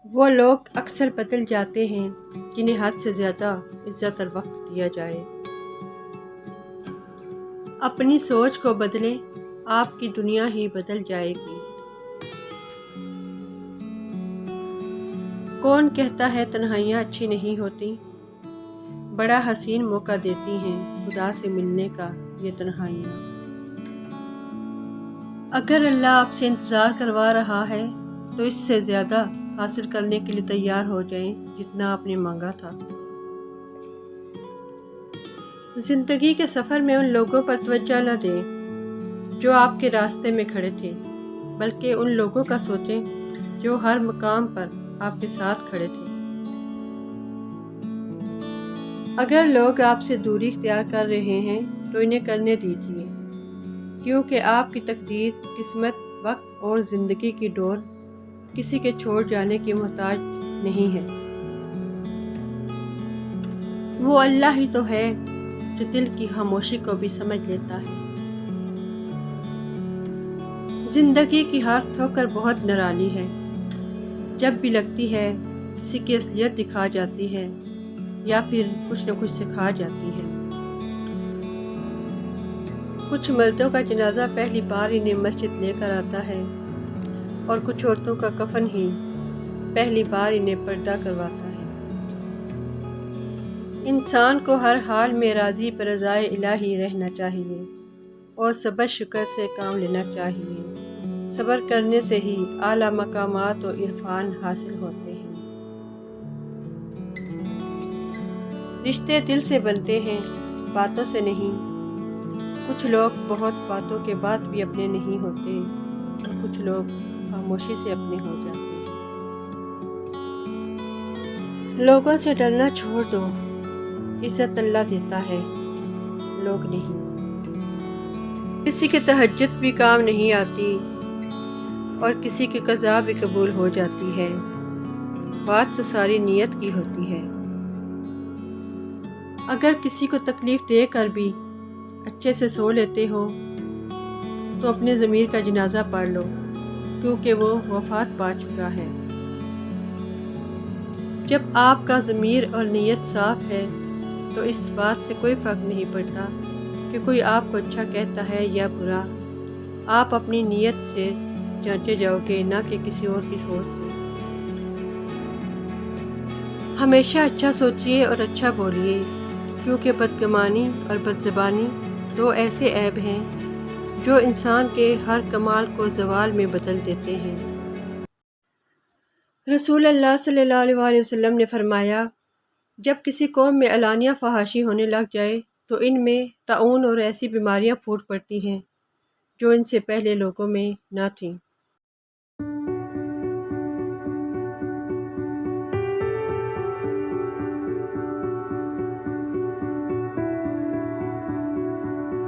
وہ لوگ اکثر بدل جاتے ہیں جنہیں حد سے زیادہ عزت اور وقت دیا جائے۔ اپنی سوچ کو بدلیں، آپ کی دنیا ہی بدل جائے گی۔ کون کہتا ہے تنہائیاں اچھی نہیں ہوتی؟ بڑا حسین موقع دیتی ہیں خدا سے ملنے کا یہ تنہائیاں۔ اگر اللہ آپ سے انتظار کروا رہا ہے تو اس سے زیادہ حاصل کرنے کے لیے تیار ہو جائیں جتنا آپ نے مانگا تھا۔ زندگی کے سفر میں ان لوگوں پر توجہ نہ دیں جو آپ کے راستے میں کھڑے تھے، بلکہ ان لوگوں کا سوچیں جو ہر مقام پر آپ کے ساتھ کھڑے تھے۔ اگر لوگ آپ سے دوری اختیار کر رہے ہیں تو انہیں کرنے دیجیے، کیونکہ آپ کی تقدیر، قسمت، وقت اور زندگی کی ڈور کسی کے چھوڑ جانے کی محتاج نہیں ہے۔ وہ اللہ ہی تو ہے جو دل کی خاموشی کو بھی سمجھ لیتا ہے۔ زندگی کی ہر ٹھوکر بہت نرالی ہے، جب بھی لگتی ہے کسی کی اصلیت دکھا جاتی ہے یا پھر کچھ نہ کچھ سکھا جاتی ہے۔ کچھ مردوں کا جنازہ پہلی بار انہیں مسجد لے کر آتا ہے اور کچھ عورتوں کا کفن ہی پہلی بار انہیں پردہ کرواتا ہے۔ انسان کو ہر حال میں راضی برضائے الہی رہنا چاہیے اور صبر شکر سے کام لینا چاہیے۔ صبر کرنے سے ہی اعلیٰ مقامات و عرفان حاصل ہوتے ہیں۔ رشتے دل سے بنتے ہیں، باتوں سے نہیں۔ کچھ لوگ بہت باتوں کے بعد بھی اپنے نہیں ہوتے اور کچھ لوگ خاموشی سے اپنے ہو جاتے ہیں۔ لوگوں سے ڈرنا چھوڑ دو، عزت اللہ دیتا ہے، لوگ نہیں۔ کسی کی تہجد بھی کام نہیں آتی اور کسی کی قضا بھی قبول ہو جاتی ہے، بات تو ساری نیت کی ہوتی ہے۔ اگر کسی کو تکلیف دے کر بھی اچھے سے سو لیتے ہو تو اپنے ضمیر کا جنازہ پڑھ لو، کیونکہ وہ وفات پا چکا ہے۔ جب آپ کا ضمیر اور نیت صاف ہے تو اس بات سے کوئی فرق نہیں پڑتا کہ کوئی آپ کو اچھا کہتا ہے یا برا۔ آپ اپنی نیت سے جانچے جاؤ گے، نہ کہ کسی اور کی سوچ سے۔ ہمیشہ اچھا سوچیے اور اچھا بولیے، کیونکہ بدگمانی اور بدزبانی دو ایسے عیب ہیں جو انسان کے ہر کمال کو زوال میں بدل دیتے ہیں۔ رسول اللہ صلی اللہ علیہ وسلم نے فرمایا، جب کسی قوم میں علانیہ فحاشی ہونے لگ جائے تو ان میں طاعون اور ایسی بیماریاں پھوٹ پڑتی ہیں جو ان سے پہلے لوگوں میں نہ تھیں۔